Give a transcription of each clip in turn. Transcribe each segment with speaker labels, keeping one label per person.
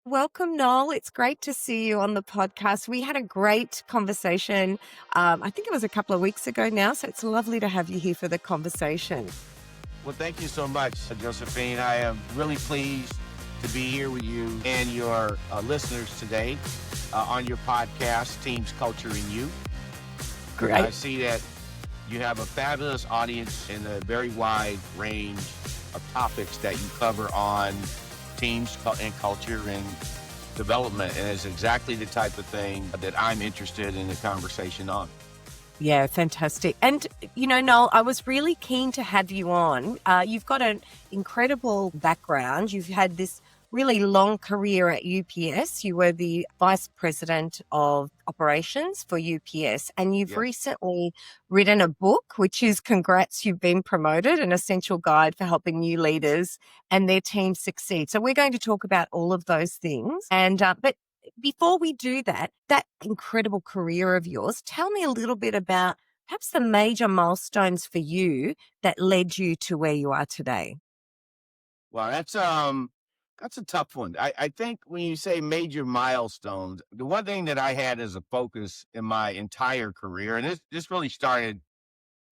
Speaker 1: Welcome, Noel. It's great to see you on the podcast. We had a great conversation. I think it was a couple of weeks ago now, so it's lovely to have you here for the conversation.
Speaker 2: Well, thank you so much, Josephine. I am really pleased to be here with you and your listeners today on your podcast, Teams, Culture, and You. I
Speaker 1: Great.
Speaker 2: see that you have a fabulous audience and a very wide range of topics that you cover on teams and culture and development. And it's exactly the type of thing that I'm interested in the conversation on.
Speaker 1: Yeah, fantastic. And, Noel, I was really keen to have you on. You've got an incredible background. You've had this really long career at UPS. You were the vice president of operations for UPS, and you've
Speaker 2: Yes.
Speaker 1: recently written a book, which is congrats, you've been promoted, an essential guide for helping new leaders and their teams succeed. So we're going to talk about all of those things. But before we do that incredible career of yours, tell me a little bit about perhaps the major milestones for you that led you to where you are today.
Speaker 2: Well, that's a tough one. I think when you say major milestones, the one thing that I had as a focus in my entire career, and this really started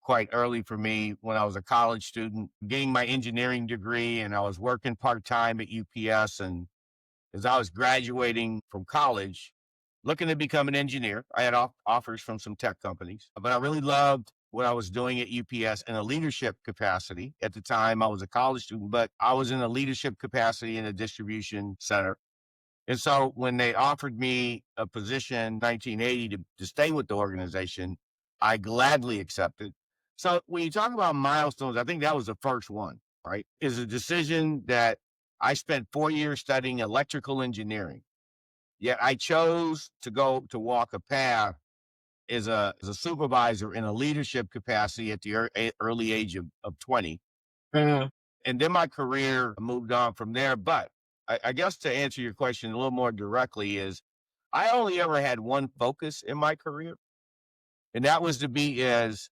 Speaker 2: quite early for me when I was a college student, getting my engineering degree, and I was working part-time at UPS. And as I was graduating from college, looking to become an engineer, I had offers from some tech companies, but I really loved what I was doing at UPS in a leadership capacity. At the time, I was a college student, but I was in a leadership capacity in a distribution center. And so when they offered me a position in 1980 to stay with the organization, I gladly accepted. So when you talk about milestones, I think that was the first one, right? Is a decision that I spent 4 years studying electrical engineering. Yet I chose to go to walk a path as a supervisor in a leadership capacity at the early age of 20.
Speaker 1: Mm.
Speaker 2: And then my career moved on from there. But I guess to answer your question a little more directly is I only ever had one focus in my career, and that was to be as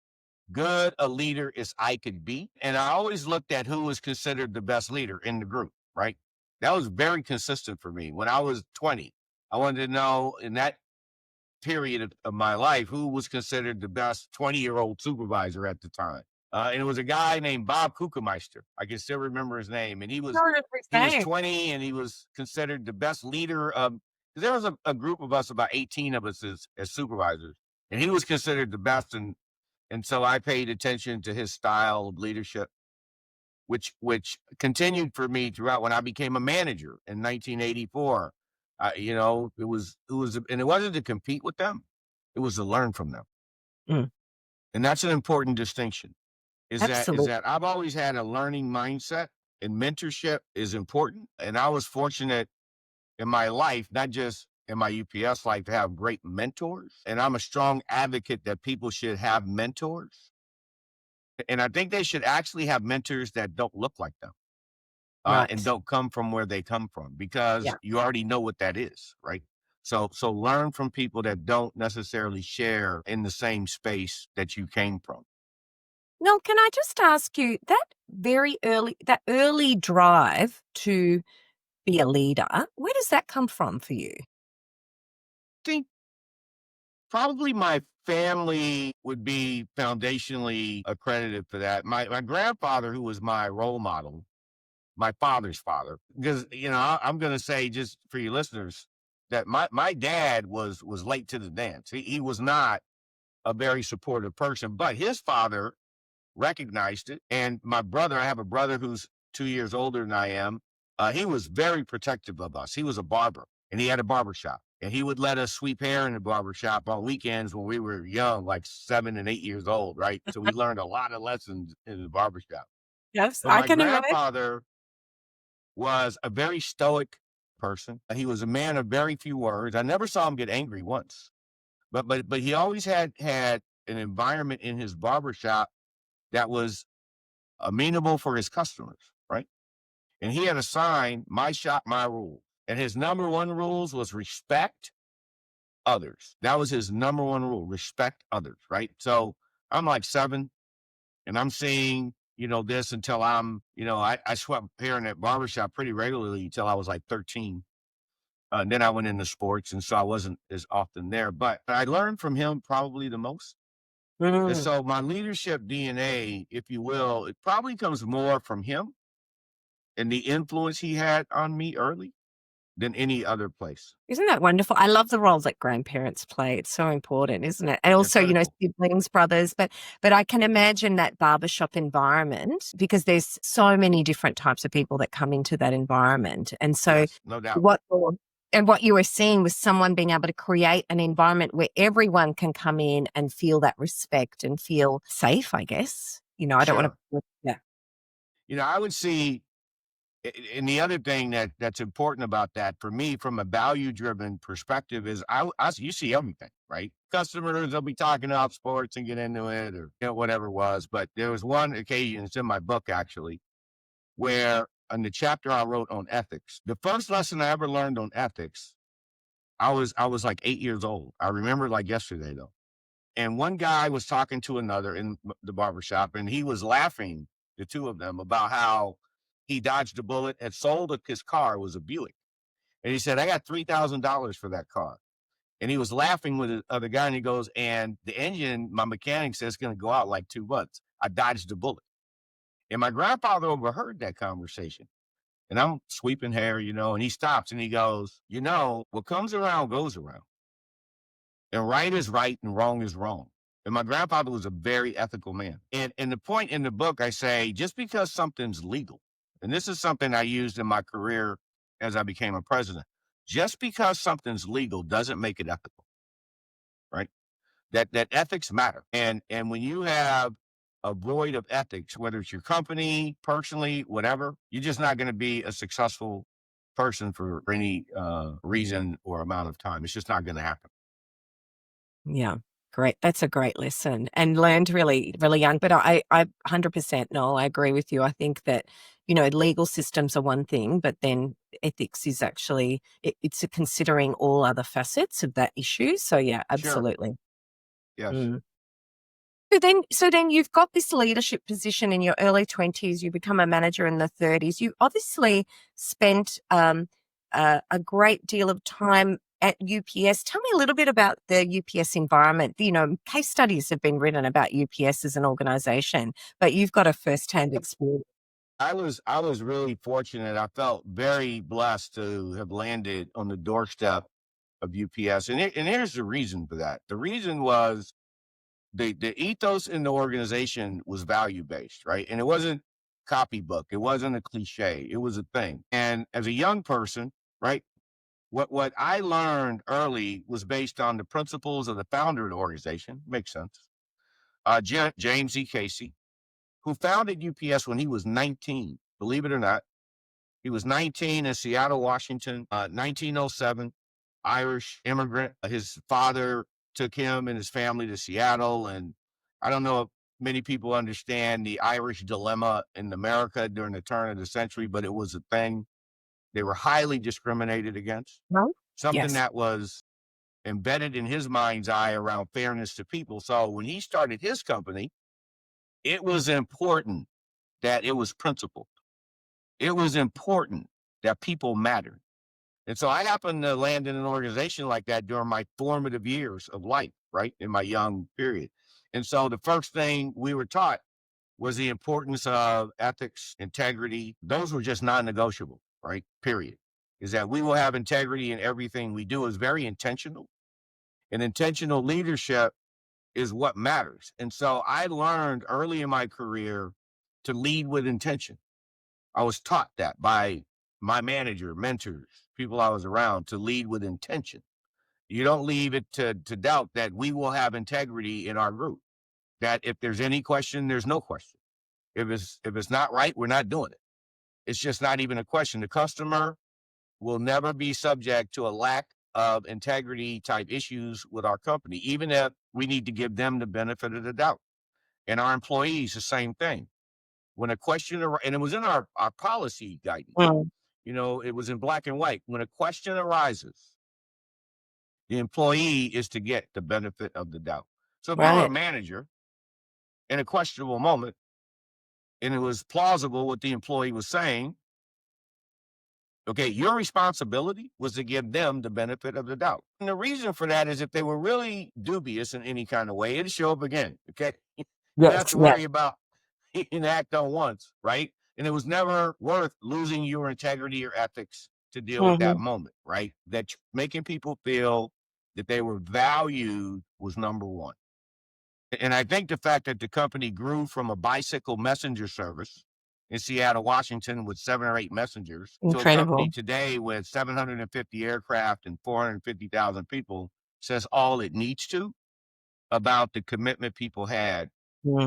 Speaker 2: good a leader as I could be. And I always looked at who was considered the best leader in the group, right? That was very consistent for me. When I was 20, I wanted to know in that period of my life who was considered the best 20-year-old supervisor at the time. And it was a guy named Bob Kuchenmeister. I can still remember his name. And
Speaker 1: Sorry for
Speaker 2: he was
Speaker 1: saying.
Speaker 2: 20 and he was considered the best leader of, because there was a group of us, about 18 of us as supervisors, and he was considered the best. And so I paid attention to his style of leadership, which continued for me throughout when I became a manager in 1984. And it wasn't to compete with them; it was to learn from them.
Speaker 1: Mm,
Speaker 2: And that's an important distinction. Is
Speaker 1: absolutely.
Speaker 2: that I've always had a learning mindset, and mentorship is important. And I was fortunate in my life, not just in my UPS life, to have great mentors. And I'm a strong advocate that people should have mentors. And I think they should actually have mentors that don't look like them, and
Speaker 1: Right.
Speaker 2: don't come from where they come from, because
Speaker 1: Yeah.
Speaker 2: you already know what that is, right? So learn from people that don't necessarily share in the same space that you came from.
Speaker 1: Now, can I just ask you that early drive to be a leader, where does that come from for you?
Speaker 2: Think probably my family would be foundationally accredited for that. My grandfather, who was my role model, my father's father, because I'm going to say, just for your listeners, that my dad was late to the dance. He was not a very supportive person, but his father recognized it. And my brother, I have a brother who's 2 years older than I am. He was very protective of us. He was a barber, and he had a barber shop, and he would let us sweep hair in the barber shop on weekends when we were young, like 7 and 8 years old. Right. So we learned a lot of lessons in the barber shop.
Speaker 1: Yes,
Speaker 2: But
Speaker 1: I
Speaker 2: my
Speaker 1: can imagine.
Speaker 2: grandfather was a very stoic person. He was a man of very few words. I never saw him get angry once, but he always had an environment in his barber shop that was amenable for his customers, right? And he had a sign, "My shop, my rules." And his number one rules was respect others. That was his number one rule: respect others, right? So I'm like 7, and I'm seeing this until I swept hair in that barbershop pretty regularly until I was like 13. Then I went into sports, and so I wasn't as often there. But I learned from him probably the most. And
Speaker 1: Mm.
Speaker 2: so my leadership DNA, if you will, it probably comes more from him and the influence he had on me early than any other place.
Speaker 1: Isn't that wonderful? I love the role that grandparents play. It's so important, isn't it? And
Speaker 2: They're
Speaker 1: also,
Speaker 2: critical.
Speaker 1: siblings, brothers, but I can imagine that barbershop environment because there's so many different types of people that come into that environment. And so
Speaker 2: Yes, no doubt.
Speaker 1: what you're and what you were seeing was someone being able to create an environment where everyone can come in and feel that respect and feel safe, I guess. I don't wanna.
Speaker 2: Sure.
Speaker 1: Yeah.
Speaker 2: I would see, and the other thing that's important about that for me from a value driven perspective is you see everything, right? Customers will be talking about sports and get into it or whatever it was. But there was one occasion, it's in my book actually, where in the chapter I wrote on ethics, the first lesson I ever learned on ethics, I was like 8 years old. I remember like yesterday though. And one guy was talking to another in the barbershop, and he was laughing, the two of them, about how he dodged a bullet, had sold his car, was a Buick. And he said, I got $3,000 for that car. And he was laughing with the other guy, and he goes, and the engine, my mechanic says, it's going to go out like 2 months. I dodged a bullet. And my grandfather overheard that conversation. And I'm sweeping hair, and he stops and he goes, what comes around goes around. And right is right and wrong is wrong. And my grandfather was a very ethical man. And the point in the book, I say, just because something's legal, and this is something I used in my career as I became a president, just because something's legal doesn't make it ethical, right? That ethics matter. And when you have a void of ethics, whether it's your company, personally, whatever, you're just not going to be a successful person for any reason or amount of time. It's just not going to happen.
Speaker 1: Yeah, great. That's a great lesson and learned really, really young. But I 100% no, I agree with you. I think that, legal systems are one thing, but then ethics is actually, it's a considering all other facets of that issue. So yeah,
Speaker 2: Sure.
Speaker 1: absolutely.
Speaker 2: Yes.
Speaker 1: Mm. So then you've got this leadership position in your early 20s, you become a manager in the 30s. You obviously spent a great deal of time at UPS. Tell me a little bit about the UPS environment. Case studies have been written about UPS as an organization, but you've got a first-hand experience.
Speaker 2: I was really fortunate. I felt very blessed to have landed on the doorstep of UPS. And here's the reason for that. The reason was the ethos in the organization was value based, right? And it wasn't copybook. It wasn't a cliche. It was a thing. And as a young person, right, what I learned early was based on the principles of the founder of the organization. Makes sense. James E. Casey, who founded UPS when he was 19. Believe it or not, he was 19 in Seattle, Washington, 1907. Irish immigrant. His father took him and his family to Seattle. And I don't know if many people understand the Irish dilemma in America during the turn of the century, but it was a thing. They were highly discriminated against,
Speaker 1: No?
Speaker 2: something
Speaker 1: Yes.
Speaker 2: that was embedded in his mind's eye around fairness to people. So when he started his company, it was important that it was principled. It was important that people mattered. And so I happened to land in an organization like that during my formative years of life, right? In my young period. And so the first thing we were taught was the importance of ethics, integrity. Those were just non negotiable, right? Period. Is that we will have integrity in everything we do is very intentional. And intentional leadership is what matters. And so I learned early in my career to lead with intention. I was taught that by my manager, mentors, people I was around to lead with intention. You don't leave it to doubt that we will have integrity in our group. That if there's any question, there's no question. If it's not right, we're not doing it. It's just not even a question. The customer will never be subject to a lack of integrity type issues with our company, even if we need to give them the benefit of the doubt. And our employees, the same thing. When a question, and it was in our policy guidance,
Speaker 1: Mm.
Speaker 2: it was in black and white. When a question arises, the employee is to get the benefit of the doubt. So if you were a
Speaker 1: Right.
Speaker 2: manager in a questionable moment and it was plausible what the employee was saying, Okay, your responsibility was to give them the benefit of the doubt. And the reason for that is if they were really dubious in any kind of way, it'd show up again. Okay. You don't have
Speaker 1: Yes.
Speaker 2: to
Speaker 1: Yeah.
Speaker 2: worry about an act on once, right? And it was never worth losing your integrity or ethics to deal with that
Speaker 1: Hmm.
Speaker 2: moment, right? That making people feel that they were valued was number one. And I think the fact that the company grew from a bicycle messenger service in Seattle, Washington, with 7 or 8 messengers to a company
Speaker 1: Incredible.
Speaker 2: today with 750 aircraft and 450,000 people says all it needs to about the commitment people had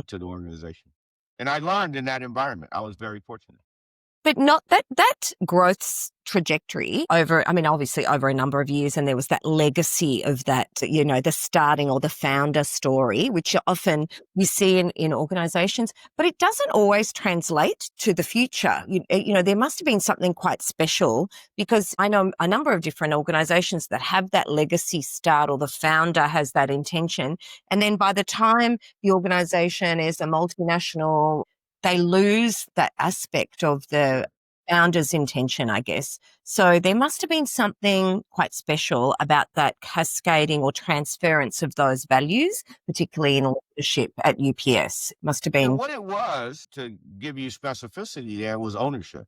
Speaker 2: to the organization. And I learned in that environment. I was very fortunate.
Speaker 1: But not that growth trajectory over, I mean, obviously over a number of years, and there was that legacy of that, the starting or the founder story, which often you see in organizations, but it doesn't always translate to the future. There must have been something quite special, because I know a number of different organizations that have that legacy start, or the founder has that intention. And then by the time the organization is a multinational, they lose that aspect of the founder's intention, I guess. So there must have been something quite special about that cascading or transference of those values, particularly in leadership at UPS. It must have been.
Speaker 2: What it was, to give you specificity there, was ownership.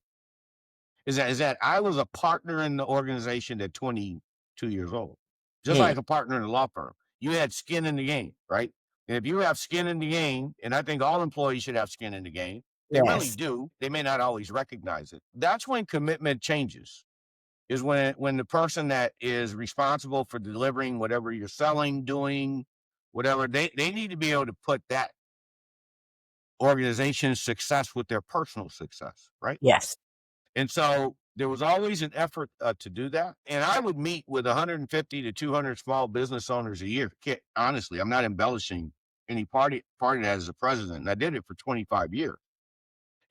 Speaker 2: Is that I was a partner in the organization at 22 years old, just
Speaker 1: Yeah.
Speaker 2: like a partner in a law firm. You had skin in the game, right? And if you have skin in the game, and I think all employees should have skin in the game, they really
Speaker 1: Yes.
Speaker 2: do. They may not always recognize it. That's when commitment changes. Is when the person that is responsible for delivering whatever you're selling, doing, whatever, they need to be able to put that organization's success with their personal success, right?
Speaker 1: Yes.
Speaker 2: And so there was always an effort to do that. And I would meet with 150 to 200 small business owners a year. Honestly, I'm not embellishing any party that as a president. And I did it for 25 years.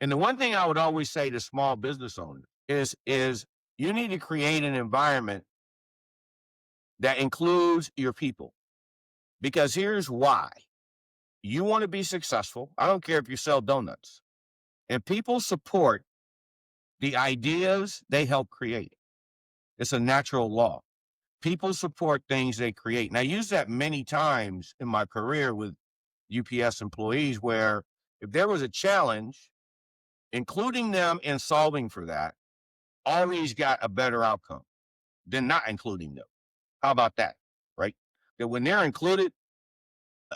Speaker 2: And the one thing I would always say to small business owners is you need to create an environment that includes your people. Because here's why. You want to be successful. I don't care if you sell donuts. And people support the ideas they help create. It's a natural law. People support things they create. And I use that many times in my career with UPS employees, where if there was a challenge, including them in solving for that, always got a better outcome than not including them. How about that? Right? That when they're included,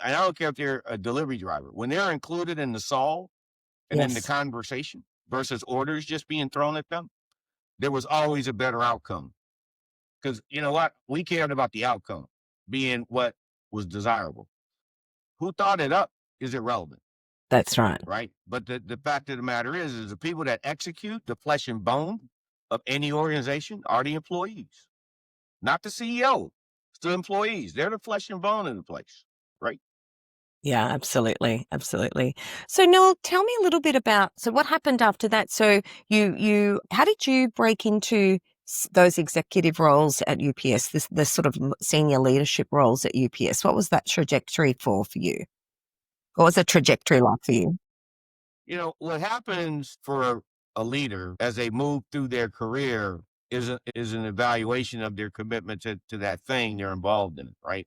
Speaker 2: and I don't care if they're a delivery driver, when they're included in the solve and in the
Speaker 1: Yes.
Speaker 2: conversation versus orders just being thrown at them, there was always a better outcome. Because you know what? We cared about the outcome being what was desirable. Who thought it up is irrelevant,
Speaker 1: That's right.
Speaker 2: right? But the fact of the matter is the people that execute the flesh and bone of any organization are the employees, not the CEO. It's the employees. They're the flesh and bone in the place, right?
Speaker 1: Yeah, absolutely, absolutely. So Noel, tell me a little bit about, so what happened after that? So how did you break into those executive roles at UPS, the sort of senior leadership roles at UPS? What was that trajectory for you? What was the trajectory like for you?
Speaker 2: What happens for a leader as they move through their career is an evaluation of their commitment to that thing they're involved in, right?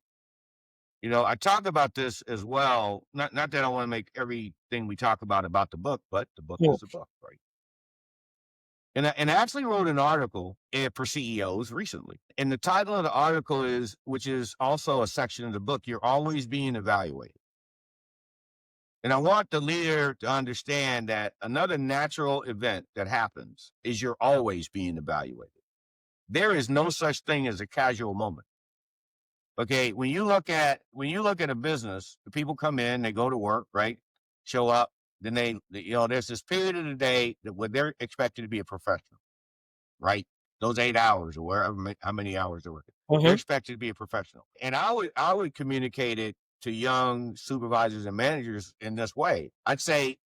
Speaker 2: I talk about this as well. Not that I want to make everything we talk about the book, but the book
Speaker 1: Yeah.
Speaker 2: is the book, right? And I actually wrote an article for CEOs recently. And the title of the article is, which is also a section of the book, "You're Always Being Evaluated." And I want the leader to understand that another natural event that happens is you're always being evaluated. There is no such thing as a casual moment. Okay, when you look at a business, the people come in, they go to work, right? Show up, then there's this period of the day that where they're expected to be a professional, right? Those 8 hours or wherever how many hours they're working, they're
Speaker 1: Hmm.
Speaker 2: expected to be a professional. And I would communicate it to young supervisors and managers in this way. I'd say,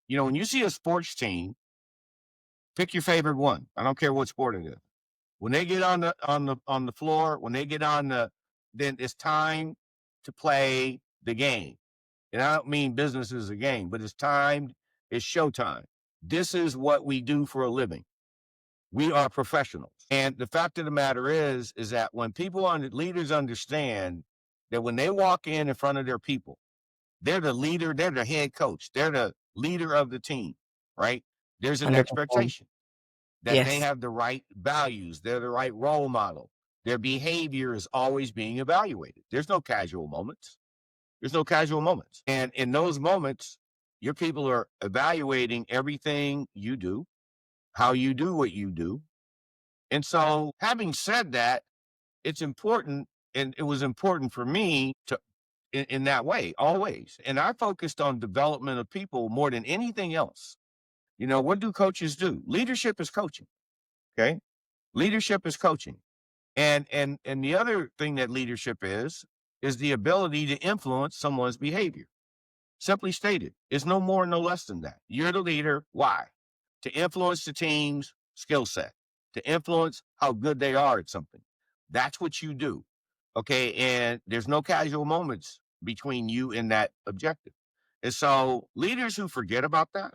Speaker 2: when you see a sports team, pick your favorite one. I don't care what sport it is. When they get on the floor, when they get then it's time to play the game. And I don't mean business is a game, but it's showtime. This is what we do for a living. We are professionals. And the fact of the matter is that when leaders understand that when they walk in front of their people, they're the leader, they're the head coach, they're the leader of the team, right? There's an
Speaker 1: 100%.
Speaker 2: expectation that they
Speaker 1: Yes.
Speaker 2: have the right values, they're the right role model. Their behavior is always being evaluated. There's no casual moments. There's no casual moments. And in those moments, your people are evaluating everything you do, how you do what you do. And so, having said that, it's important, and it was important for me to in that way always. And I focused on development of people more than anything else. What do coaches do? Leadership is coaching. Okay, leadership is coaching. And the other thing that leadership is the ability to influence someone's behavior. Simply stated, it's no more, no less than that. You're the leader. Why? To influence the team's skill set, to influence how good they are at something. That's what you do. Okay. And there's no casual moments between you and that objective. And so leaders who forget about that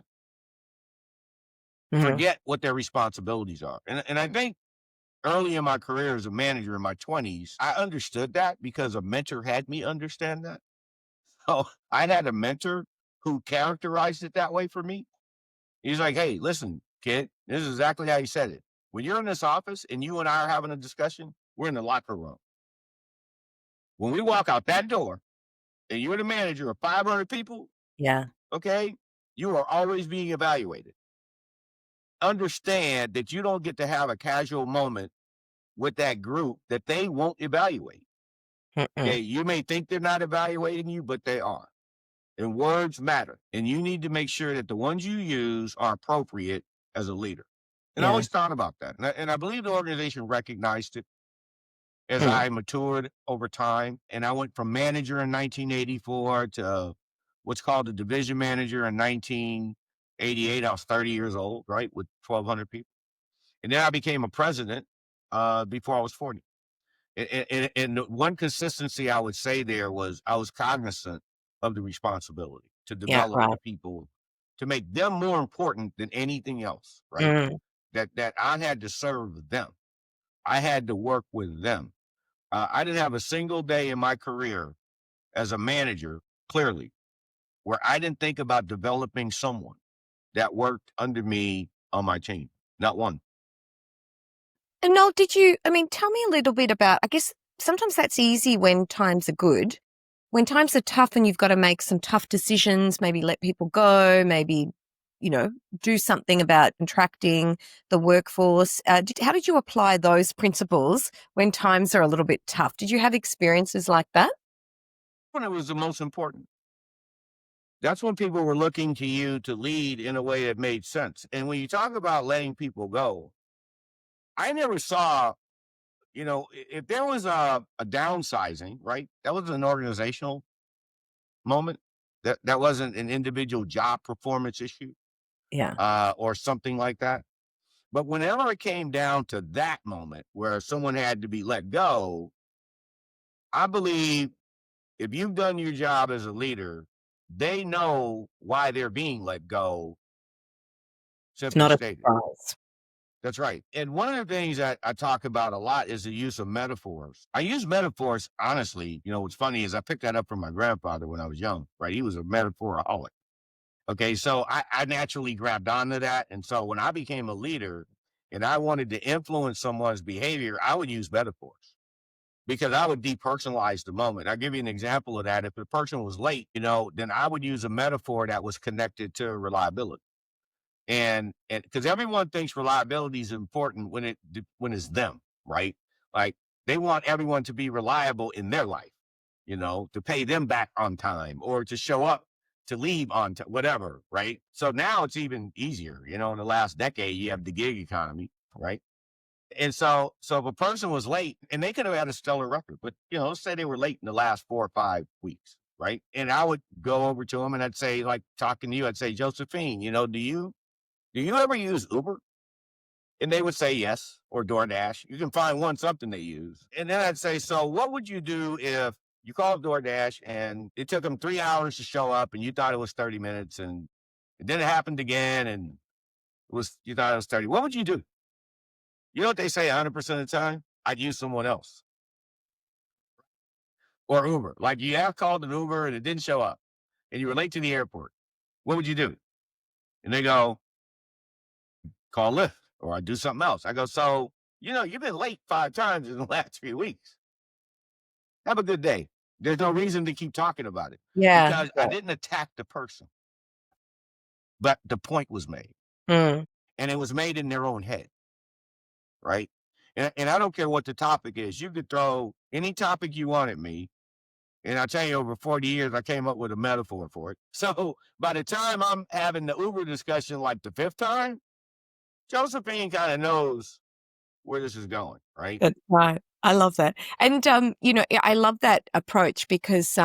Speaker 1: Mhm.
Speaker 2: forget what their responsibilities are. And I think early in my career as a manager in my 20s, I understood that because a mentor had me understand that. So I had a mentor who characterized it that way for me. He's like, hey, listen, kid, this is exactly how you said it. When you're in this office and you and I are having a discussion, we're in the locker room. When we walk out that door and you're the manager of 500 people,
Speaker 1: Yeah.
Speaker 2: okay, you are always being evaluated. Understand that you don't get to have a casual moment with that group that they won't evaluate. Okay,
Speaker 1: Mm-mm.
Speaker 2: you may think they're not evaluating you, but they are. And words matter. And you need to make sure that the ones you use are appropriate as a leader. And I
Speaker 1: Yeah.
Speaker 2: always thought about that. And I believe the organization recognized it as
Speaker 1: Mm.
Speaker 2: I matured over time. And I went from manager in 1984 to what's called a division manager in 1988. I was 30 years old, right, with 1,200 people. And then I became a president before I was 40. And the one consistency I would say there was I was cognizant of the responsibility to
Speaker 1: Yeah,
Speaker 2: develop
Speaker 1: right.
Speaker 2: the people, to make them more important than anything else, right?
Speaker 1: Mm.
Speaker 2: That I had to serve them. I had to work with them. I didn't have a single day in my career as a manager, clearly, where I didn't think about developing someone that worked under me on my team. Not one.
Speaker 1: And Noel, tell me a little bit about, I guess sometimes that's easy when times are good. When times are tough and you've got to make some tough decisions, maybe let people go, maybe, you know, do something about contracting the workforce. How did you apply those principles when times are a little bit tough? Did you have experiences like that?
Speaker 2: When it was the most important. That's when people were looking to you to lead in a way that made sense. And when you talk about letting people go, I never saw, if there was a downsizing, right? That was an organizational moment. That wasn't an individual job performance issue
Speaker 1: Yeah.
Speaker 2: or something like that. But whenever it came down to that moment where someone had to be let go, I believe if you've done your job as a leader, they know why they're being let go,
Speaker 1: It's
Speaker 2: simply
Speaker 1: not a
Speaker 2: stated.
Speaker 1: surprise.
Speaker 2: That's right. And one of the things that I talk about a lot is the use of metaphors. I use metaphors, honestly. What's funny is I picked that up from my grandfather when I was young, right? He was a metaphoraholic. Okay. So I naturally grabbed onto that. And so when I became a leader and I wanted to influence someone's behavior, I would use metaphors because I would depersonalize the moment. I'll give you an example of that. If the person was late, then I would use a metaphor that was connected to reliability. And because everyone thinks reliability is important when it's them, right? Like they want everyone to be reliable in their life, to pay them back on time or to show up to leave on time, whatever, right? So now it's even easier. In the last decade, you have the gig economy, right? And so if a person was late, and they could have had a stellar record, but let's say they were late in the last 4 or 5 weeks, right? And I would go over to them and I'd say, like talking to you, I'd say, Josephine, do you ever use Uber? And they would say yes, or DoorDash. You can find something they use. And then I'd say, so what would you do if you called DoorDash and it took them 3 hours to show up and you thought it was 30 minutes and then it happened again and you thought it was 30. What would you do? You know what they say 100% of the time? I'd use someone else or Uber. Like you have called an Uber and it didn't show up and you were late to the airport. What would you do? And they go, call Lyft or I do something else. I go, so, you've been late 5 times in the last 3 weeks. Have a good day. There's no reason to keep talking about it
Speaker 1: Yeah.
Speaker 2: because I didn't attack the person, but the point was made
Speaker 1: Mm,
Speaker 2: and it was made in their own head. Right. And I don't care what the topic is. You could throw any topic you want at me. And I'll tell you, over 40 years, I came up with a metaphor for it. So by the time I'm having the Uber discussion, like the fifth time, Josephine kind of knows where this is going. Right.
Speaker 1: that's right. I love that. And, I love that approach because,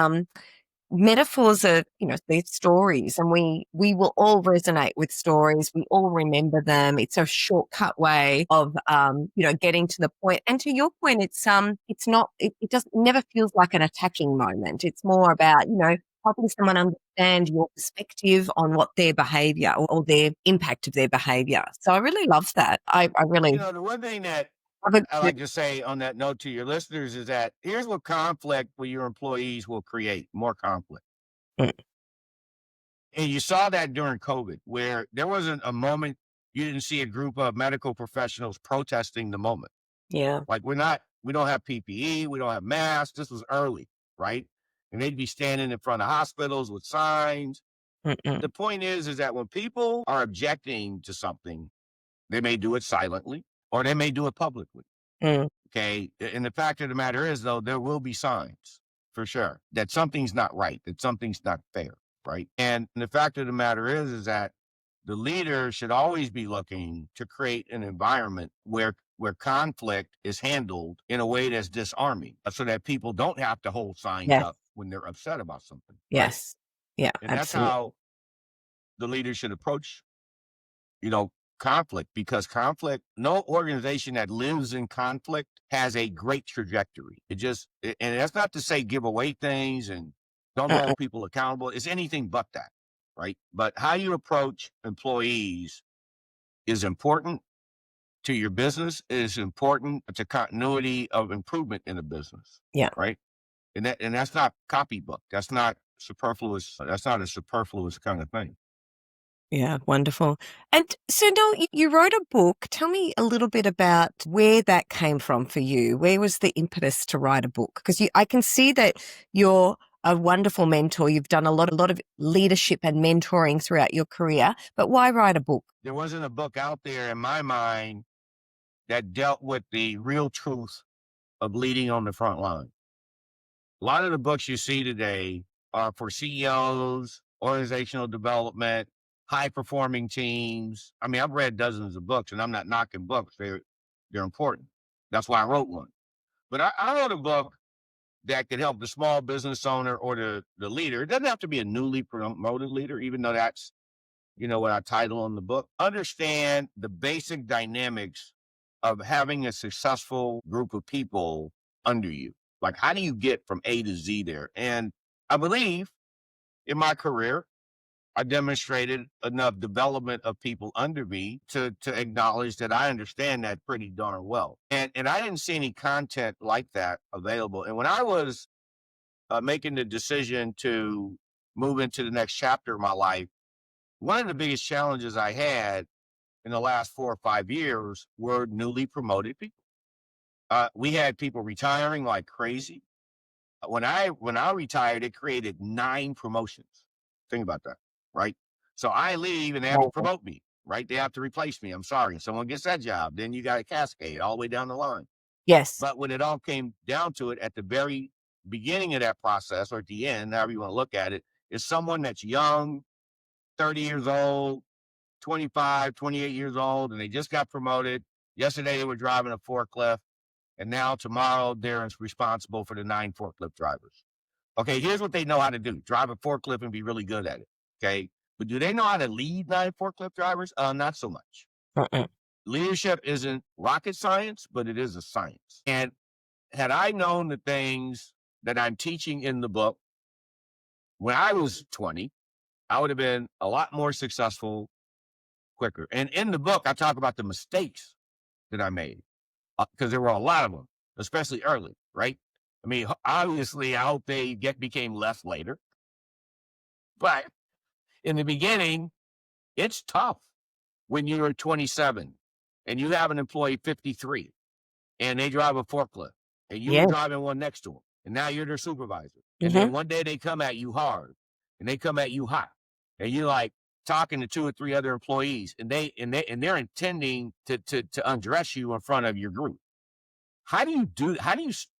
Speaker 1: metaphors are, they're stories, and we will all resonate with stories. We all remember them. It's a shortcut way of, getting to the point. And to your point, it's not, it doesn't, never feels like an attacking moment. It's more about, helping someone understand your perspective on what their behavior or their impact of their behavior. So I really love that. I really
Speaker 2: The one thing that
Speaker 1: love it.
Speaker 2: I like to say on that note to your listeners is that here's what conflict with your employees will create: more conflict.
Speaker 1: Mm,
Speaker 2: And you saw that during COVID, where there wasn't a moment you didn't see a group of medical professionals protesting the moment.
Speaker 1: yeah.
Speaker 2: Like we don't have PPE, we don't have masks. This was early, right? And they'd be standing in front of hospitals with signs.
Speaker 1: Mm-mm.
Speaker 2: The point is that when people are objecting to something, they may do it silently or they may do it publicly.
Speaker 1: Mm,
Speaker 2: Okay. And the fact of the matter is, though, there will be signs for sure that something's not right, that something's not fair. Right. And the fact of the matter is that the leader should always be looking to create an environment where conflict is handled in a way that's disarming so that people don't have to hold signs
Speaker 1: yes.
Speaker 2: up when they're upset about something. Right.
Speaker 1: Yes. Yeah,
Speaker 2: And that's
Speaker 1: absolutely.
Speaker 2: how the leader should approach, you know, conflict, because conflict, no organization that lives in conflict has a great trajectory. And that's not to say give away things and don't
Speaker 1: Uh-uh.
Speaker 2: hold people accountable. It's anything but that. Right. But how you approach employees is important to your business, is important to continuity of improvement in the business.
Speaker 1: Yeah.
Speaker 2: Right. And that's not copybook. That's not superfluous. That's not a superfluous kind of thing.
Speaker 1: Yeah, wonderful. And so now you wrote a book. Tell me a little bit about where that came from for you. Where was the impetus to write a book? Because I can see that you're a wonderful mentor. You've done a lot of leadership and mentoring throughout your career. But why write a book?
Speaker 2: There wasn't a book out there in my mind that dealt with the real truth of leading on the front line. A lot of the books you see today are for CEOs, organizational development, high performing teams. I mean, I've read dozens of books and I'm not knocking books. They're important. That's why I wrote one. But I wrote a book that could help the small business owner or the leader. It doesn't have to be a newly promoted leader, even though that's, what I title on the book. Understand the basic dynamics of having a successful group of people under you. Like, how do you get from A to Z there? And I believe in my career, I demonstrated enough development of people under me to acknowledge that I understand that pretty darn well. And I didn't see any content like that available. And when I was making the decision to move into the next chapter of my life, one of the biggest challenges I had in the last 4 or 5 years were newly promoted people. We had people retiring like crazy. When I retired, it created 9 promotions. Think about that, right? So I leave and they have to
Speaker 1: Amazing.
Speaker 2: promote me, right? They have to replace me. I'm sorry. Someone gets that job, then you got a cascade all the way down the line.
Speaker 1: Yes.
Speaker 2: But when it all came down to it, at the very beginning of that process, or at the end, however you want to look at it, is someone that's young, 30 years old, 25, 28 years old, and they just got promoted. Yesterday, they were driving a forklift, and now tomorrow, they're responsible for the 9 forklift drivers. Okay, here's what they know how to do: drive a forklift and be really good at it. Okay, but do they know how to lead 9 forklift drivers? Not so much.
Speaker 1: Uh-uh.
Speaker 2: Leadership isn't rocket science, but it is a science. And had I known the things that I'm teaching in the book when I was 20, I would have been a lot more successful quicker. And in the book, I talk about the mistakes that I made because there were a lot of them, especially early, right? I mean, obviously, I hope they became less later, but in the beginning, it's tough when you're 27 and you have an employee 53 and they drive a forklift and you were
Speaker 1: Yeah.
Speaker 2: driving one next to them and now you're their supervisor. And
Speaker 1: Hmm.
Speaker 2: then one day they come at you hard and they come at you hot and you're like talking to two or three other employees and they're intending to undress you in front of your group. How do you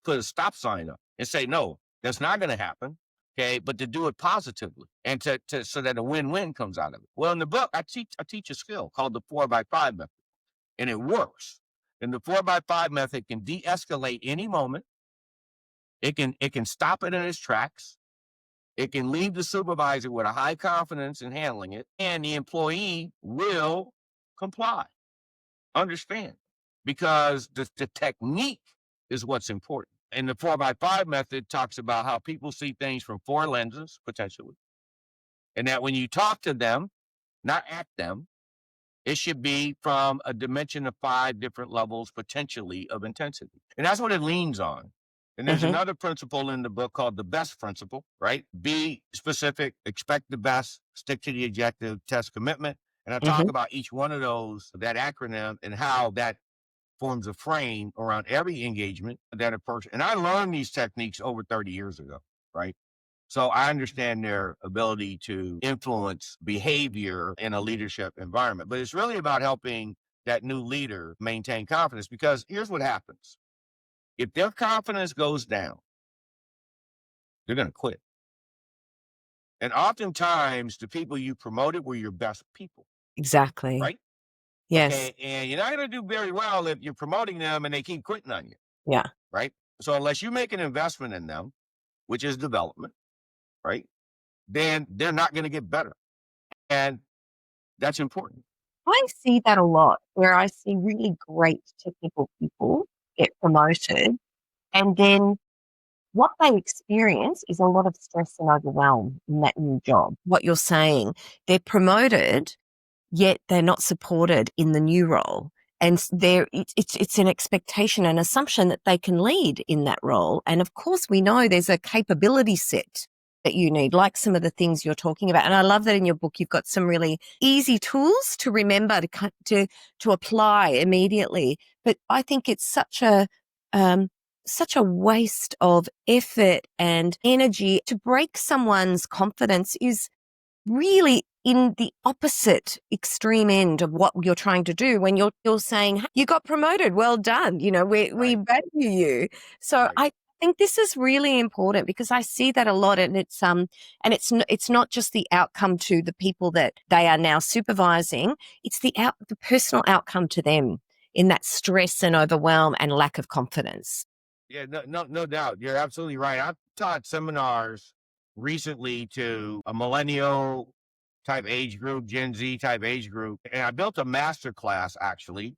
Speaker 2: put a stop sign up and say, no, that's not going to happen? Okay. But to do it positively and so that a win-win comes out of it. Well, in the book, I teach a skill called the 4x5 method, and it works. And the 4x5 method can de-escalate any moment. It can stop it in its tracks. It can leave the supervisor with a high confidence in handling it, and the employee will comply. Understand, because the technique is what's important. And the 4x5 method talks about how people see things from four lenses, potentially. And that when you talk to them, not at them, it should be from a dimension of five different levels, potentially, of intensity. And that's what it leans on. And there's
Speaker 1: Hmm.
Speaker 2: another principle in the book called the best principle, right? Be specific, expect the best, stick to the objective, test commitment. And I talk
Speaker 1: Hmm.
Speaker 2: about each one of those, that acronym, and how that forms a frame around every engagement that a person, and I learned these techniques over 30 years ago, right? So I understand their ability to influence behavior in a leadership environment, but it's really about helping that new leader maintain confidence, because here's what happens. If their confidence goes down, they're going to quit. And oftentimes the people you promoted were your best people,
Speaker 1: Exactly.
Speaker 2: right?
Speaker 1: Yes.
Speaker 2: Okay. And you're not going to do very well if you're promoting them and they keep quitting on you,
Speaker 1: Yeah.
Speaker 2: right? So unless you make an investment in them, which is development, right? Then they're not going to get better. And that's important.
Speaker 1: I see that a lot where I see really great technical people get promoted, and then what they experience is a lot of stress and overwhelm in that new job. What you're saying, they're promoted, yet they're not supported in the new role. And it's an expectation and assumption that they can lead in that role. And of course, we know there's a capability set that you need, like some of the things you're talking about. And I love that in your book, you've got some really easy tools to remember to apply immediately. But I think it's um, such a waste of effort and energy to break someone's confidence is really in the opposite extreme end of what you're trying to do when you're saying, "Hey, you got promoted, well done, we
Speaker 2: Right.
Speaker 1: value you." So
Speaker 2: Right.
Speaker 1: I think this is really important because I see that a lot, and it's not just the outcome to the people that they are now supervising, it's the personal outcome to them in that stress and overwhelm and lack of confidence.
Speaker 2: Yeah, no doubt. You're absolutely right. I've taught seminars recently to a millennial type age group, Gen Z type age group. And I built a master class actually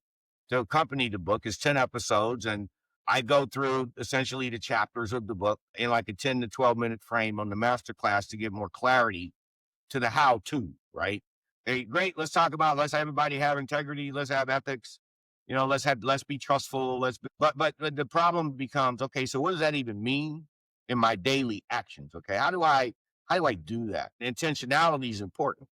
Speaker 2: to accompany the book. It's 10 episodes. And I go through essentially the chapters of the book in like a 10 to 12-minute frame on the master class to give more clarity to the how to, right? Hey, great. Let's everybody have integrity. Let's have ethics. Let's be trustful. But the problem becomes, okay, so what does that even mean in my daily actions? Okay. How do I do that? Intentionality is important.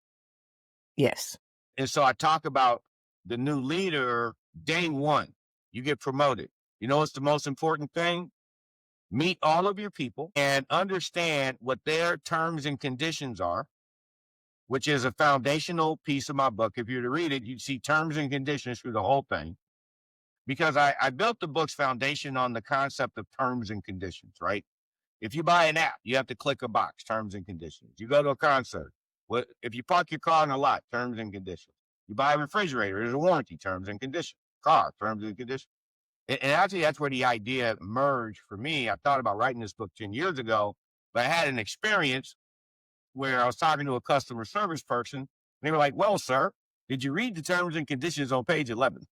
Speaker 1: Yes.
Speaker 2: And so I talk about the new leader day one, you get promoted. You know, what's the most important thing? Meet all of your people and understand what their terms and conditions are, which is a foundational piece of my book. If you were to read it, you'd see terms and conditions through the whole thing, because I built the book's foundation on the concept of terms and conditions, right? If you buy an app, you have to click a box, terms and conditions. You go to a concert, if you park your car in a lot, terms and conditions. You buy a refrigerator, there's a warranty, terms and conditions. Car, terms and conditions. And actually, that's where the idea emerged for me. I thought about writing this book 10 years ago, but I had an experience where I was talking to a customer service person. And they were like, well, sir, did you read the terms and conditions on page 11?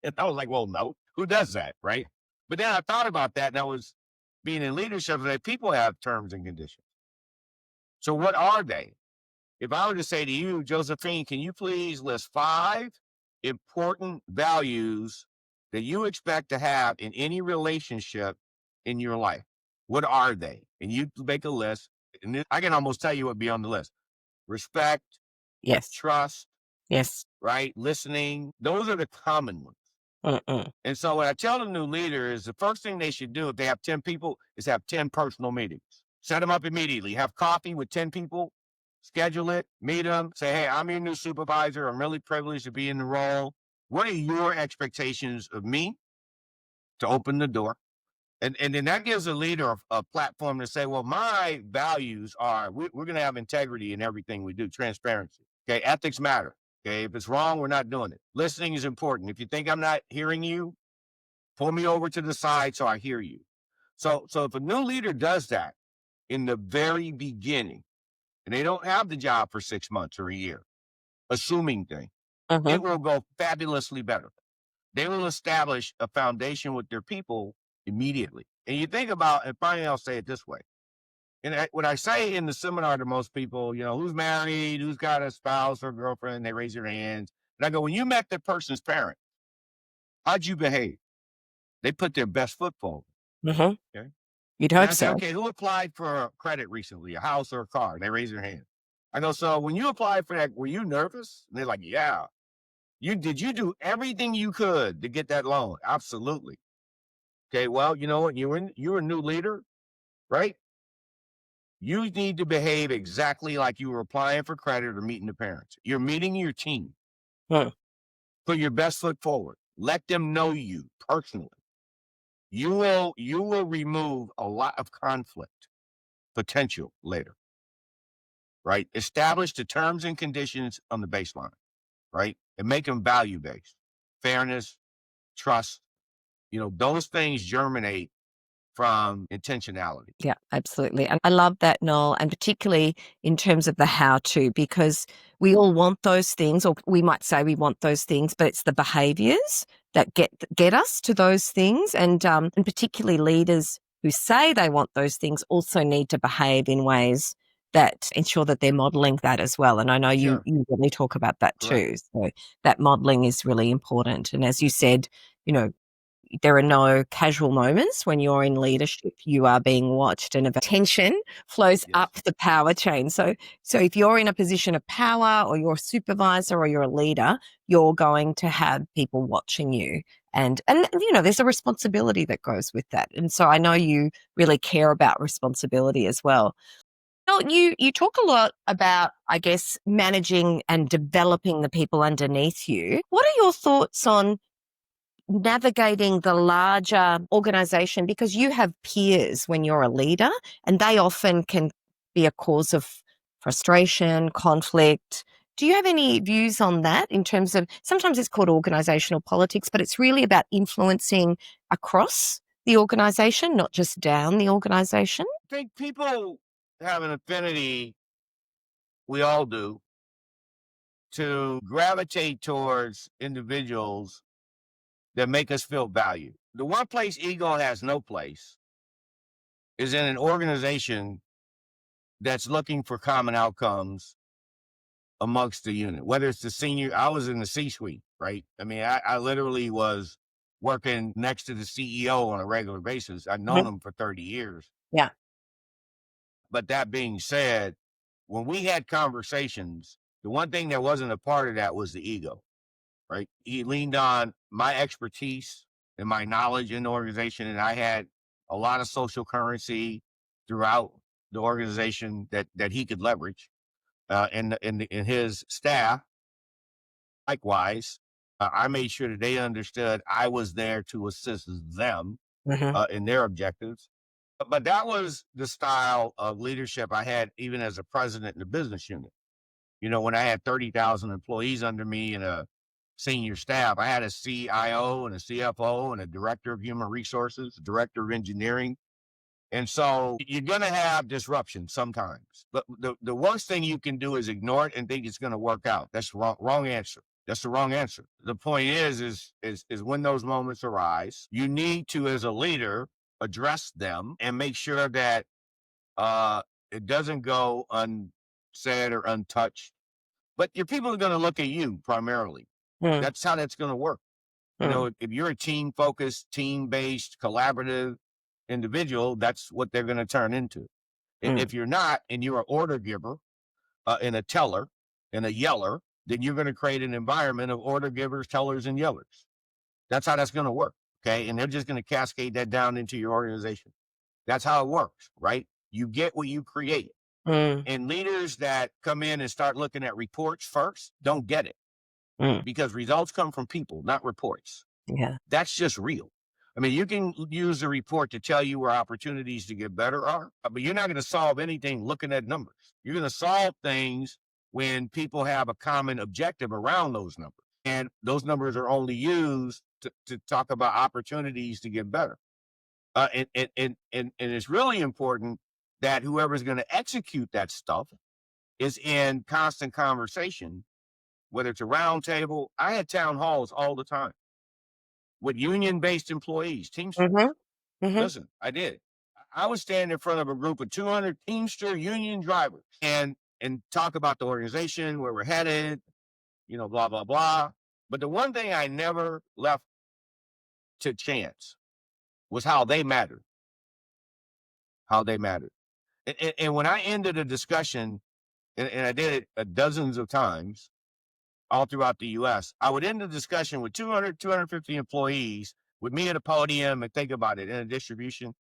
Speaker 2: And I was like, well, no, who does that? Right. But then I thought about that, and I was being in leadership, that people have terms and conditions. So what are they? If I were to say to you, Josephine, can you please list 5 important values that you expect to have in any relationship in your life. What are they? And you make a list. And I can almost tell you what would be on the list: respect,
Speaker 1: Yes.
Speaker 2: trust,
Speaker 1: Yes.
Speaker 2: right? Listening. Those are the common ones.
Speaker 1: Mm-mm.
Speaker 2: And so what I tell the new leader is the first thing they should do if they have 10 people is have 10 personal meetings. Set them up immediately. Have coffee with 10 people, schedule it, meet them, say, hey, I'm your new supervisor. I'm really privileged to be in the role. What are your expectations of me to open the door? And then that gives a leader a platform to say, well, my values are we're going to have integrity in everything we do, transparency. Okay. Ethics matter. Okay. If it's wrong, we're not doing it. Listening is important. If you think I'm not hearing you, pull me over to the side so I hear you. So if a new leader does that in the very beginning, and they don't have the job for 6 months or a year, assuming thing,
Speaker 1: Mm-hmm.
Speaker 2: it will go fabulously better. They will establish a foundation with their people immediately. And you think about, and finally I'll say it this way. And when I say in the seminar to most people, who's married, who's got a spouse or girlfriend, they raise their hands. And I go, when you met the person's parent, how'd you behave? They put their best foot forward.
Speaker 1: Mm-hmm.
Speaker 2: Okay.
Speaker 1: You'd
Speaker 2: And
Speaker 1: hope
Speaker 2: I say,
Speaker 1: so.
Speaker 2: okay, who applied for credit recently, a house or a car? They raise their hand. I go, so when you applied for that, were you nervous? And they're like, yeah. Did you do everything you could to get that loan? Absolutely. Okay, well, you know what? You're a new leader, right? You need to behave exactly like you were applying for credit or meeting the parents. You're meeting your team.
Speaker 1: Mm.
Speaker 2: Put your best foot forward. Let them know you personally. You will remove a lot of conflict potential later, right? Establish the terms and conditions on the baseline, right? And make them value based. Fairness, trust, those things germinate from intentionality.
Speaker 1: Yeah, absolutely. And I love that, Noel, and particularly in terms of the how to, because we all want those things, or we might say we want those things, but it's the behaviors that get us to those things. And particularly leaders who say they want those things also need to behave in ways that ensure that they're modeling that as well. And I know you
Speaker 2: Sure.
Speaker 1: you really talk about that
Speaker 2: Correct.
Speaker 1: too. So that modeling is really important. And as you said, you know, there are no casual moments when you're in leadership. You are being watched, and attention flows
Speaker 2: Yes.
Speaker 1: up the power chain. So if you're in a position of power, or you're a supervisor, or you're a leader, you're going to have people watching you. And there's a responsibility that goes with that. And so I know you really care about responsibility as well. Well, you talk a lot about, I guess, managing and developing the people underneath you. What are your thoughts on navigating the larger organization, because you have peers when you're a leader, and they often can be a cause of frustration, conflict? Do you have any views on that, in terms of, sometimes it's called organizational politics, but it's really about influencing across the organization, not just down the organization?
Speaker 2: I think people have an affinity, we all do, to gravitate towards individuals that make us feel valued. The one place ego has no place is in an organization that's looking for common outcomes amongst the unit, whether it's I was in the C-suite, right? I mean, I literally was working next to the CEO on a regular basis. I'd known
Speaker 1: Mhm.
Speaker 2: him for 30 years.
Speaker 1: Yeah.
Speaker 2: But that being said, when we had conversations, the one thing that wasn't a part of that was the ego, right? He leaned on my expertise and my knowledge in the organization, and I had a lot of social currency throughout the organization that he could leverage, and his staff. Likewise, I made sure that they understood I was there to assist them
Speaker 1: Hmm.
Speaker 2: in their objectives. But that was the style of leadership I had even as a president in the business unit. When I had 30,000 employees under me and a senior staff, I had a CIO and a CFO and a director of human resources, a director of engineering. And so you're going to have disruption sometimes. But the worst thing you can do is ignore it and think it's going to work out. That's the wrong answer. That's the wrong answer. The point is when those moments arise, you need to, as a leader, address them and make sure that uh, it doesn't go unsaid or untouched. But your people are going to look at you primarily.
Speaker 1: Mm.
Speaker 2: That's how that's going to work.
Speaker 1: Mm,
Speaker 2: If you're a team focused, team based, collaborative individual, that's what they're going to turn into.
Speaker 1: mm,
Speaker 2: If you're not, and you're an order giver and a teller and a yeller, then you're going to create an environment of order givers, tellers, and yellers. That's how that's going to work. Okay. And they're just going to cascade that down into your organization. That's how it works, right? You get what you create.
Speaker 1: mm,
Speaker 2: And leaders that come in and start looking at reports first don't get it,
Speaker 1: mm.
Speaker 2: because results come from people, not reports.
Speaker 1: Yeah.
Speaker 2: That's just real. I mean, you can use a report to tell you where opportunities to get better are, but you're not going to solve anything looking at numbers. You're going to solve things when people have a common objective around those numbers. And those numbers are only used to talk about opportunities to get better. And it's really important that whoever's going to execute that stuff is in constant conversation, whether it's a round table. I had town halls all the time with union-based employees, Teamsters.
Speaker 1: Mhm, mhm.
Speaker 2: Listen, I did. I would stand in front of a group of 200 Teamster union drivers and talk about the organization, where we're headed, blah, blah, blah. But the one thing I never left to chance was how they mattered, how they mattered. And when I ended a discussion, and I did it dozens of times all throughout the US, I would end the discussion with 200, 250 employees with me at a podium, and think about it, in a distribution.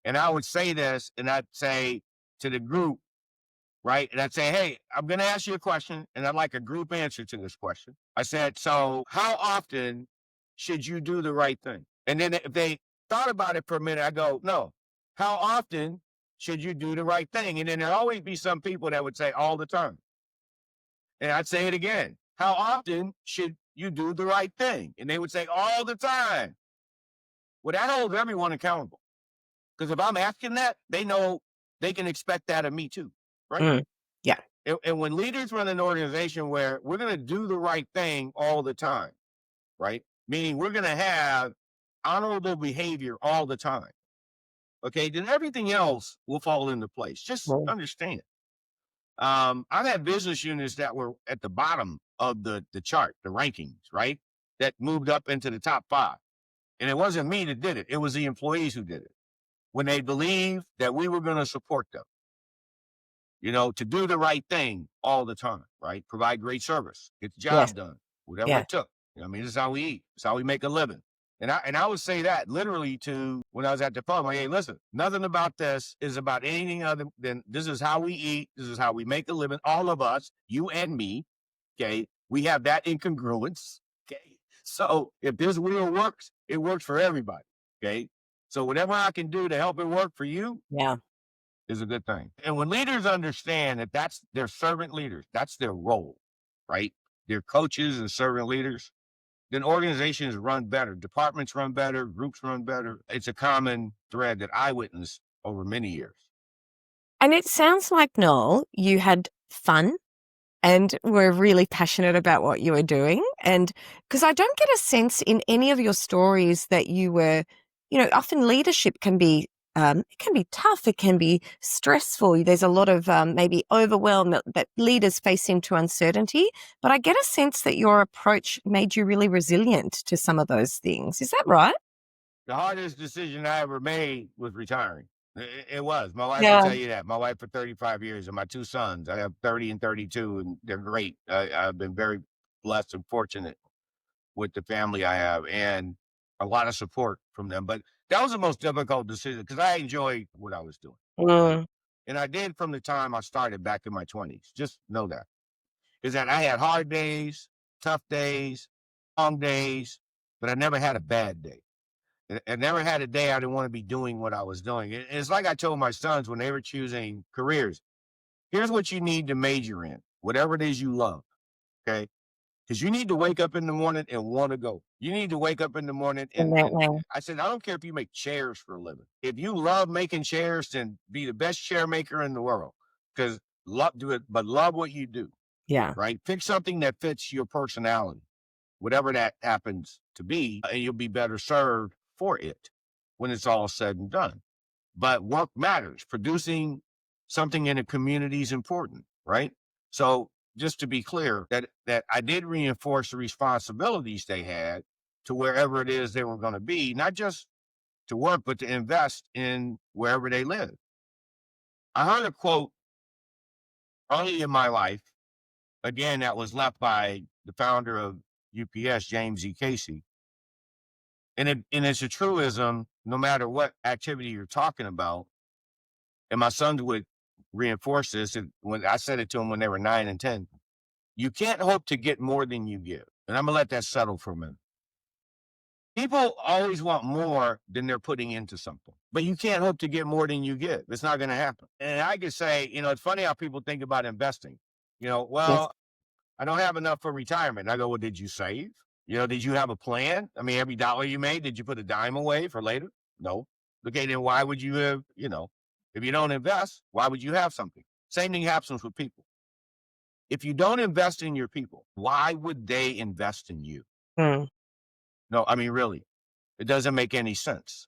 Speaker 2: And I would say this, and I'd say to the group, right? And I'd say, hey, I'm going to ask you a question, and I'd like a group answer to this question. I said, so how often should you do the right thing? And then if they thought about it for a minute, I go, no, how often should you do the right thing? And then there'd always be some people that would say all the time. And I'd say it again. How often should you do the right thing? And they would say all the time. Well, that holds everyone accountable. Because if I'm asking that, they know they can expect that of me too, right?
Speaker 1: Mm. Yeah.
Speaker 2: And when leaders run an organization where we're going to do the right thing all the time, right? Meaning we're going to have honorable behavior all the time. Okay, then everything else will fall into place. Just
Speaker 1: Mm.
Speaker 2: understand. I've had business units that were at the bottom of the chart, the rankings, right? That moved up into the top 5. And it wasn't me that did it. It was the employees who did it. When they believed that we were going to support them, to do the right thing all the time, right? Provide great service, get the
Speaker 1: Yes.
Speaker 2: job done, whatever
Speaker 1: Yeah.
Speaker 2: it took. This is how we eat. It's how we make a living. And I would say that literally to when I was at the pub, like, hey, listen, nothing about this is about anything other than this is how we eat. This is how we make a living. All of us, you and me, okay? We have that incongruence, okay? So if this wheel works, it works for everybody, okay? So whatever I can do to help it work for you
Speaker 1: Yeah.
Speaker 2: is a good thing. And when leaders understand that that's their servant leaders, that's their role, right? They're coaches and servant leaders, then organizations run better, departments run better, groups run better. It's a common thread that I witnessed over many years.
Speaker 1: And it sounds like, Noel, you had fun and were really passionate about what you were doing. And because I don't get a sense in any of your stories that you were, often leadership it can be tough. It can be stressful. There's a lot of maybe overwhelm that leaders face into uncertainty. But I get a sense that your approach made you really resilient to some of those things. Is that right?
Speaker 2: The hardest decision I ever made was retiring. It was. My wife would
Speaker 1: Yeah.
Speaker 2: tell you that. My wife for 35 years and my 2 sons. I have 30 and 32, and they're great. I've been very blessed and fortunate with the family I have, and a lot of support from them. But that was the most difficult decision because I enjoyed what I was doing, right?
Speaker 1: Mm,
Speaker 2: And I did from the time I started back in my 20s. Just know that. Is that I had hard days, tough days, long days, but I never had a bad day. I never had a day I didn't want to be doing what I was doing. It's like I told my sons when they were choosing careers, here's what you need to major in, whatever it is you love, okay? Because you need to wake up in the morning and want to go. You need to wake up in the morning and
Speaker 1: definitely.
Speaker 2: I said, I don't care if you make chairs for a living. If you love making chairs, then be the best chair maker in the world. Because do it, but love what you do,
Speaker 1: Yeah.
Speaker 2: right? Pick something that fits your personality, whatever that happens to be, and you'll be better served for it when it's all said and done. But work matters. Producing something in a community is important, right? So just to be clear, that I did reinforce the responsibilities they had to wherever it is they were going to be, not just to work, but to invest in wherever they live. I heard a quote early in my life, again, that was left by the founder of UPS, James E. Casey. And it's a truism, no matter what activity you're talking about. And my sons would reinforce this. And when I said it to them when they were 9 and 10, you can't hope to get more than you give. And I'm going to let that settle for a minute. People always want more than they're putting into something, but you can't hope to get more than you give. It's not going to happen. And I could say, it's funny how people think about investing.
Speaker 1: Yes.
Speaker 2: Well, I don't have enough for retirement. And I go, well, did you save? Did you have a plan? I mean, every dollar you made, did you put a dime away for later? No. Okay, then why would you have, if you don't invest, why would you have something? Same thing happens with people. If you don't invest in your people, why would they invest in you?
Speaker 1: Mm.
Speaker 2: No, I mean, really, it doesn't make any sense.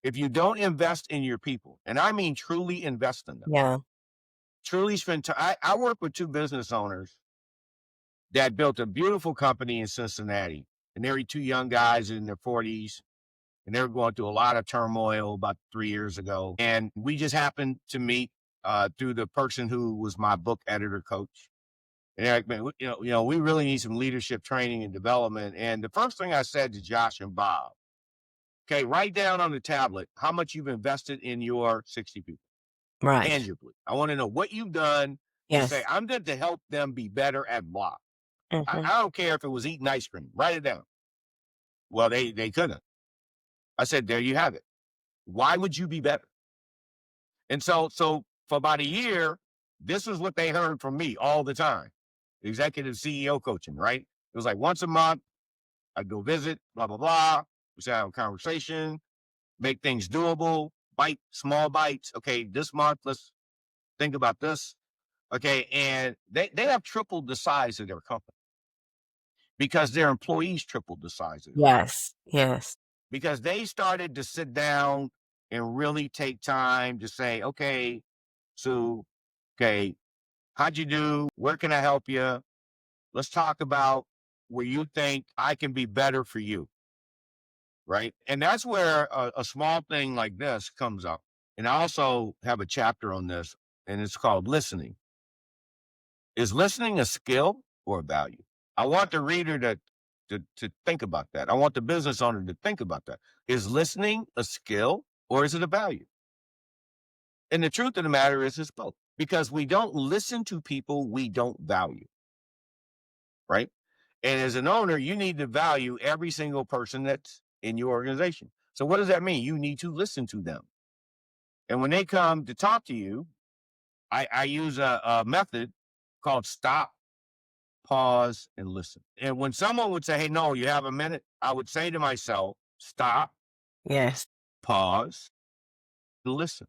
Speaker 2: If you don't invest in your people, and I mean truly invest in them,
Speaker 1: Yeah.
Speaker 2: truly spend time. I work with 2 business owners that built a beautiful company in Cincinnati. And they were 2 young guys in their 40s. And they were going through a lot of turmoil about 3 years ago. And we just happened to meet through the person who was my book editor coach. And they're like, man, we really need some leadership training and development. And the first thing I said to Josh and Bob, okay, write down on the tablet how much you've invested in your 60 people.
Speaker 1: Right.
Speaker 2: Tangibly. I want to know what you've done to say,
Speaker 1: Yes.
Speaker 2: I'm going to help them be better at blah.
Speaker 1: Mm-hmm.
Speaker 2: I don't care if it was eating ice cream. Write it down. Well, they couldn't. I said, there you have it. Why would you be better? And so for about a year, this is what they heard from me all the time. Executive CEO coaching, right? It was like once a month, I'd go visit, blah, blah, blah. We should have a conversation, make things doable, small bites. Okay, this month, let's think about this. Okay, and they have tripled the size of their company because their employees tripled the size of their company.
Speaker 1: Yes. Yes.
Speaker 2: Because they started to sit down and really take time to say, okay, Sue, okay, how'd you do? Where can I help you? Let's talk about where you think I can be better for you. Right. And that's where a small thing like this comes up. And I also have a chapter on this, and it's called listening. Is listening a skill or a value? I want the reader to think about that. I want the business owner to think about that. Is listening a skill or is it a value? And the truth of the matter is it's both. Because we don't listen to people we don't value. Right? And as an owner, you need to value every single person that's in your organization. So what does that mean? You need to listen to them. And when they come to talk to you, I use a method called stop, pause, and listen. And when someone would say, hey, no, you have a minute, I would say to myself, stop,
Speaker 1: Yes.
Speaker 2: pause, and listen.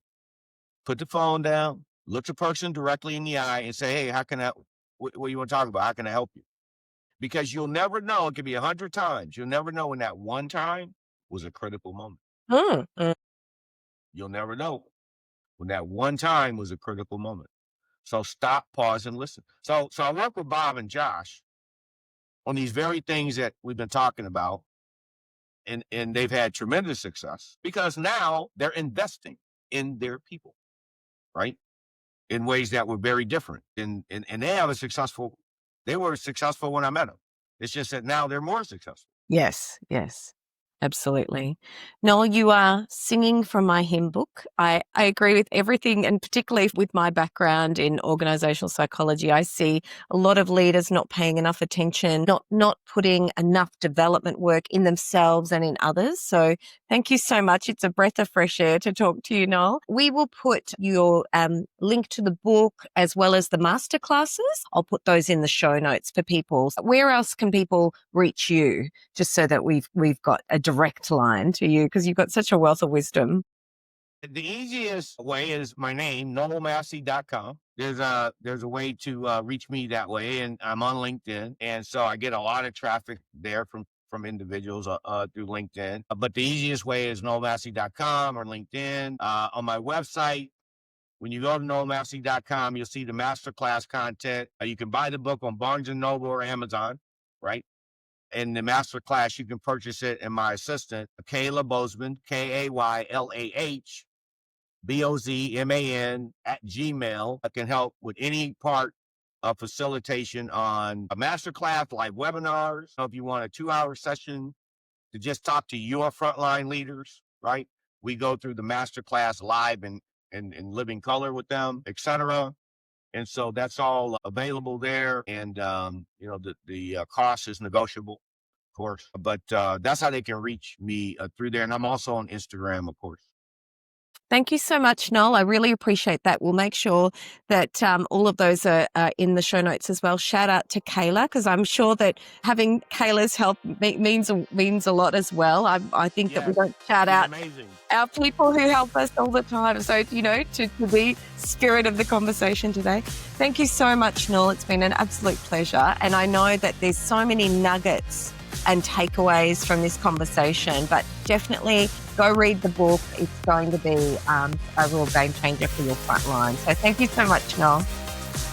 Speaker 2: Put the phone down, look the person directly in the eye and say, hey, how can I, what do you want to talk about? How can I help you? Because you'll never know. It could be 100 times. You'll never know when that one time was a critical moment.
Speaker 1: Mm.
Speaker 2: You'll never know when that one time was a critical moment. So stop, pause, and listen. So I work with Bob and Josh on these very things that we've been talking about, and they've had tremendous success because now they're investing in their people, right? In ways that were very different. And they were successful when I met them. It's just that now they're more successful.
Speaker 1: Yes. Yes. Absolutely. Noel, you are singing from my hymn book. I agree with everything, and particularly with my background in organizational psychology, I see a lot of leaders not paying enough attention, not putting enough development work in themselves and in others. So thank you so much. It's a breath of fresh air to talk to you, Noel. We will put your link to the book as well as the masterclasses. I'll put those in the show notes for people. Where else can people reach you? Just so that we've got a direct line to you because you've got such a wealth of wisdom.
Speaker 2: The easiest way is my name, noelmassie.com. There's a way to reach me that way, and I'm on LinkedIn, and so I get a lot of traffic there from individuals through LinkedIn. But the easiest way is noelmassie.com or LinkedIn. On my website, when you go to noelmassie.com, you'll see the masterclass content. You can buy the book on Barnes and Noble or Amazon, right? in the master class, you can purchase it. And my assistant, Kayla Bozeman, KaylaBozman at Gmail, can help with any part of facilitation on a masterclass, live webinars. So if you want a 2-hour session to just talk to your frontline leaders, right? We go through the masterclass live and in living color with them, etc. And so that's all available there. And the cost is negotiable, of course. But that's how they can reach me through there. And I'm also on Instagram, of course.
Speaker 1: Thank you so much, Noel. I really appreciate that. We'll make sure that all of those are in the show notes as well. Shout out to Kayla, because I'm sure that having Kayla's help means a lot as well. I think that we don't shout out
Speaker 2: amazing.
Speaker 1: Our people who help us all the time. So, to be spirit of the conversation today. Thank you so much, Noel. It's been an absolute pleasure. And I know that there's so many nuggets and takeaways from this conversation, but definitely go read the book. It's going to be a real game changer for your front line. So thank you so much, Noel.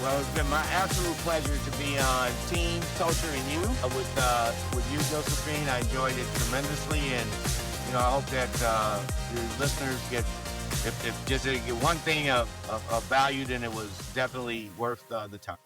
Speaker 2: Well, it's been my absolute pleasure to be on Team Culture and You with you, Josephine. I enjoyed it tremendously, and I hope that your listeners get, if just get one thing of value, then it was definitely worth the time.